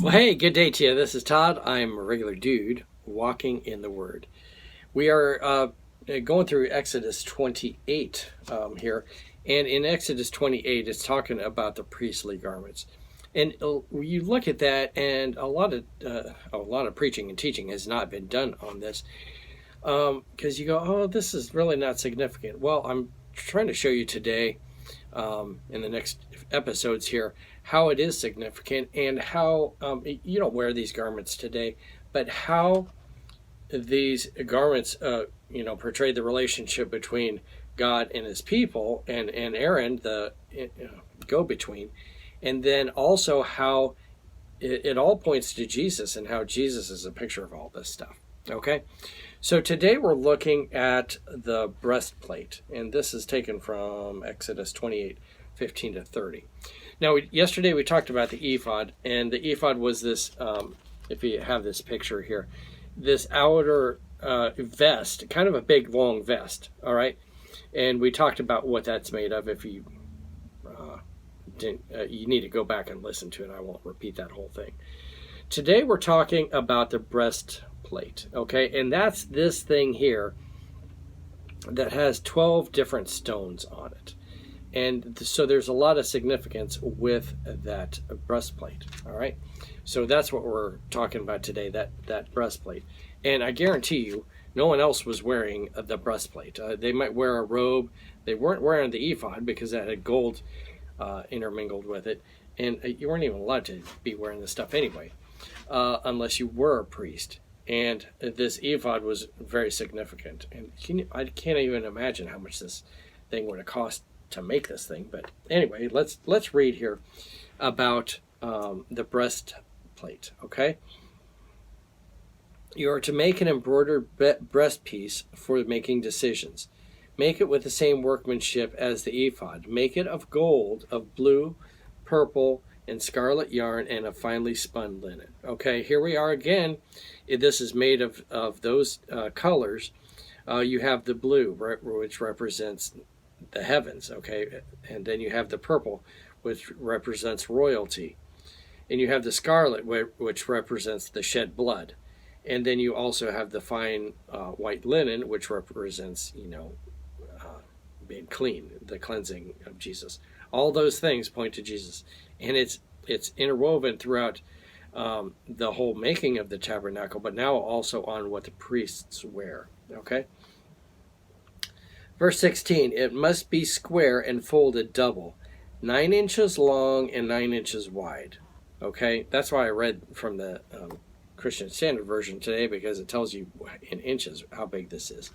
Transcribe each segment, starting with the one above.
Well, hey, good day to you. This is Todd. I'm a regular dude walking in the Word. We are going through Exodus 28 here, and in Exodus 28, it's talking about the priestly garments. And you look at that, and a lot of preaching and teaching has not been done on this, because you go, oh, this is really not significant. Well, I'm trying to show you today, in the next episodes here, how it is significant and how you don't wear these garments today, but how these garments portray the relationship between God and his people and Aaron, the go-between, and then also how it all points to Jesus and how Jesus is a picture of all this stuff. Okay, so today we're looking at the breastplate, and this is taken from Exodus 28:15 to 30. Now, yesterday we talked about the ephod, and the ephod was this, if you have this picture here, this outer vest, kind of a big long vest, all right? And we talked about what that's made of. If you didn't, you need to go back and listen to it. I won't repeat that whole thing. Today we're talking about the breastplate, okay? And that's this thing here that has 12 different stones on it. And so there's a lot of significance with that breastplate, all right? So that's what we're talking about today, that breastplate. And I guarantee you, no one else was wearing the breastplate. They might wear a robe. They weren't wearing the ephod because that had gold intermingled with it. And you weren't even allowed to be wearing this stuff anyway, unless you were a priest. And this ephod was very significant. And I can't even imagine how much this thing would have cost to make this thing. But anyway, let's read here about the breastplate, okay? You are to make an embroidered breastpiece for making decisions. Make it with the same workmanship as the ephod. Make it of gold, of blue, purple, and scarlet yarn, and of finely spun linen. Okay, here we are again. This is made of those colors. You have the blue, which represents the heavens, okay? And then you have the purple, which represents royalty. And you have the scarlet, which represents the shed blood. And then you also have the fine white linen, which represents, being clean, the cleansing of Jesus. All those things point to Jesus. And it's interwoven throughout the whole making of the tabernacle, but now also on what the priests wear, okay? Verse 16, it must be square and folded double, 9 inches long and 9 inches wide. Okay, that's why I read from the Christian Standard Version today, because it tells you in inches how big this is.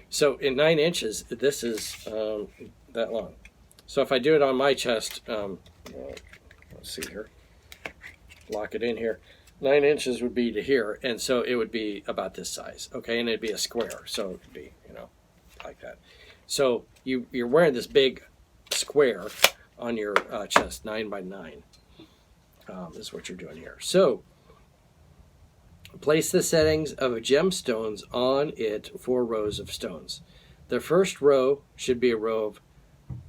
So in 9 inches, this is that long. So if I do it on my chest, let's see here, lock it in here. 9 inches would be to here, and so it would be about this size. Okay, and it'd be a square, so it would be, like that. So you're wearing this big square on your chest, 9 by 9. This is what you're doing here. So place the settings of gemstones on it, 4 rows of stones. The first row should be a row of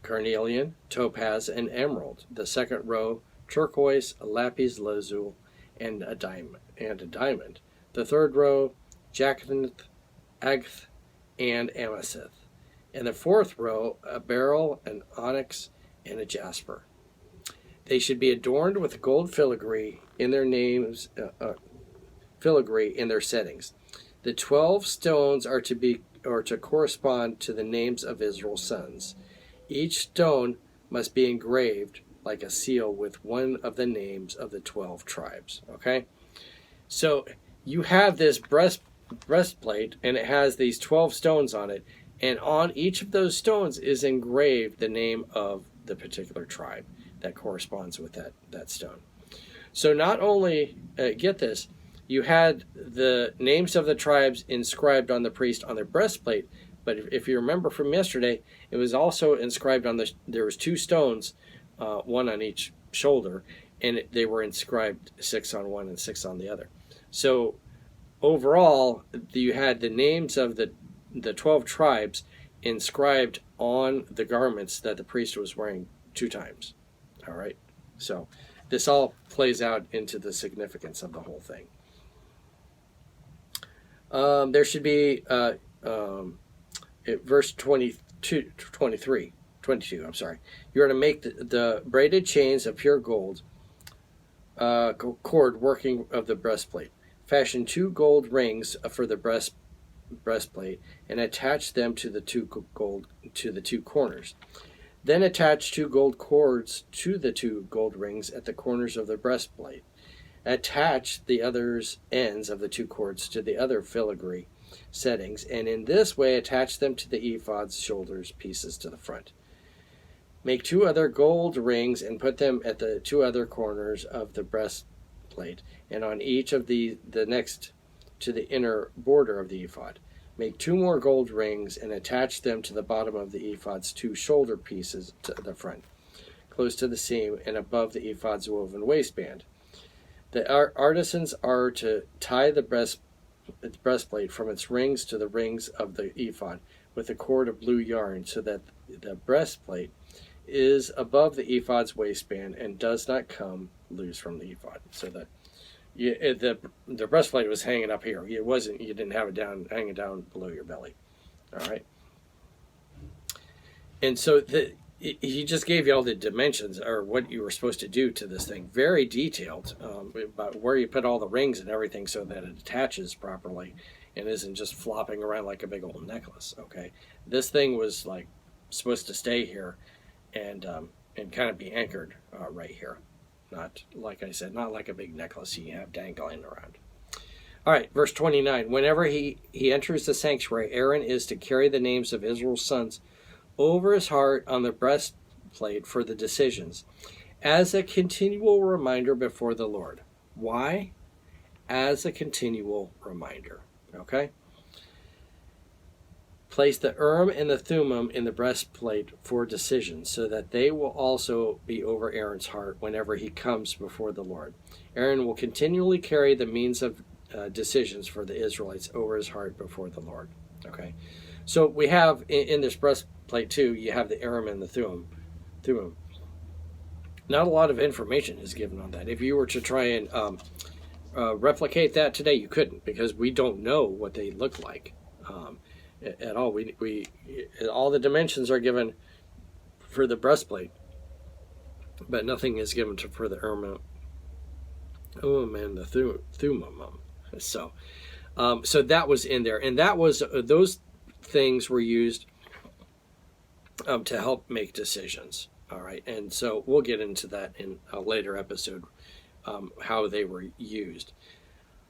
carnelian, topaz, and emerald. The second row, turquoise, lapis lazuli, and a diamond. The third row, jacinth, agate, and amethyst. And the fourth row, a beryl, an onyx, and a jasper. They should be adorned with gold filigree in their names, filigree in their settings. The 12 stones are to correspond to the names of Israel's sons. Each stone must be engraved like a seal with one of the names of the 12 tribes. Okay, so you have this breastplate, and it has these 12 stones on it, and on each of those stones is engraved the name of the particular tribe that corresponds with that stone. So not only, get this, you had the names of the tribes inscribed on the priest on their breastplate, but if you remember from yesterday, it was also inscribed on there was 2 stones, one on each shoulder, and they were inscribed 6 on one and 6 on the other. So overall, you had the names of the 12 tribes inscribed on the garments that the priest was wearing 2 times. All right, so this all plays out into the significance of the whole thing. There should be verse 22, I'm sorry. You are to make the braided chains of pure gold, cord working of the breastplate. Fashion 2 gold rings for the breastplate, and attach them to the two corners. Then attach 2 gold cords to the 2 gold rings at the corners of the breastplate. Attach the other ends of the 2 cords to the other filigree settings, and in this way attach them to the ephod's shoulders pieces to the front. Make 2 other gold rings and put them at the 2 other corners of the breastplate, and on each of the next to the inner border of the ephod. Make 2 more gold rings and attach them to the bottom of the ephod's 2 shoulder pieces to the front, close to the seam and above the ephod's woven waistband. The artisans are to tie the breastplate from its rings to the rings of the ephod with a cord of blue yarn, so that the breastplate is above the ephod's waistband and does not come loose from the ephod. So that the breastplate was hanging up here. It wasn't. You didn't have it hanging down below your belly. All right. And so he just gave you all the dimensions, or what you were supposed to do to this thing, very detailed, about where you put all the rings and everything, so that it attaches properly and isn't just flopping around like a big old necklace. Okay, this thing was like supposed to stay here and kind of be anchored right here. Not, like I said, not like a big necklace you have dangling around. All right, verse 29. Whenever he enters the sanctuary, Aaron is to carry the names of Israel's sons over his heart on the breastplate for the decisions, as a continual reminder before the Lord. Why? As a continual reminder. Okay? Place the Urim and the Thummim in the breastplate for decisions, so that they will also be over Aaron's heart whenever he comes before the Lord. Aaron will continually carry the means of decisions for the Israelites over his heart before the Lord. Okay? So we have in this breastplate too, you have the Urim and the Thummim. Not a lot of information is given on that. If you were to try and replicate that today, you couldn't, because we don't know what they look like at all. We all the dimensions are given for the breastplate, but nothing is given for the Urim and the Thummim. So that was in there, and that was those things were used to help make decisions. All right, and so we'll get into that in a later episode, how they were used.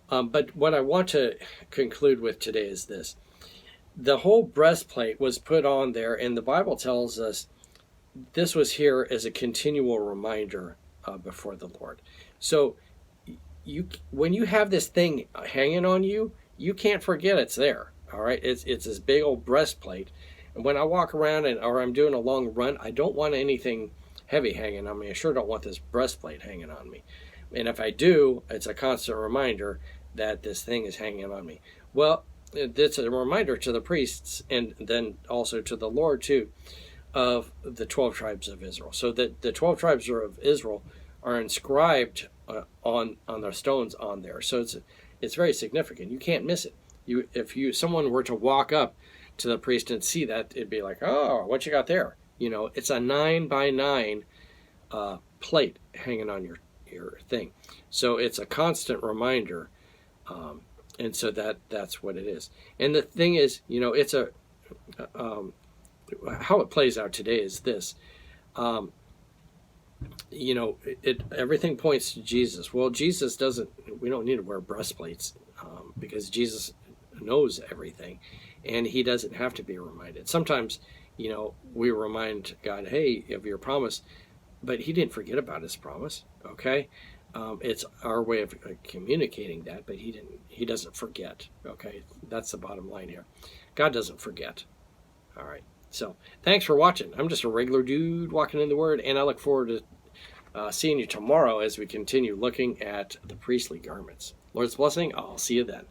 But what I want to conclude with today is this. The whole breastplate was put on there, and the Bible tells us this was here as a continual reminder before the Lord. So when you have this thing hanging on you, you can't forget it's there. All right, it's this big old breastplate. And when I walk around or I'm doing a long run, I don't want anything heavy hanging on me. I sure don't want this breastplate hanging on me. And if I do, it's a constant reminder that this thing is hanging on me. Well, it's a reminder to the priests, and then also to the Lord too, of the 12 tribes of Israel. So that the 12 tribes of Israel are inscribed on the stones on there. So it's very significant. You can't miss it. If someone were to walk up to the priest and see that, it'd be like, oh, what you got there? It's a 9x9 plate hanging on your thing. So it's a constant reminder, and so that's what it is. And the thing is, it's how it plays out today is this. Everything points to Jesus. Well, we don't need to wear breastplates because Jesus knows everything, and he doesn't have to be reminded. Sometimes, we remind God, hey, of your promise, but he didn't forget about his promise. Okay, it's our way of communicating that, but he doesn't forget. Okay, that's the bottom line here. God doesn't forget. All right, so thanks for watching. I'm just a regular dude walking in the Word, and I look forward to seeing you tomorrow as we continue looking at the priestly garments. Lord's blessing. I'll see you then.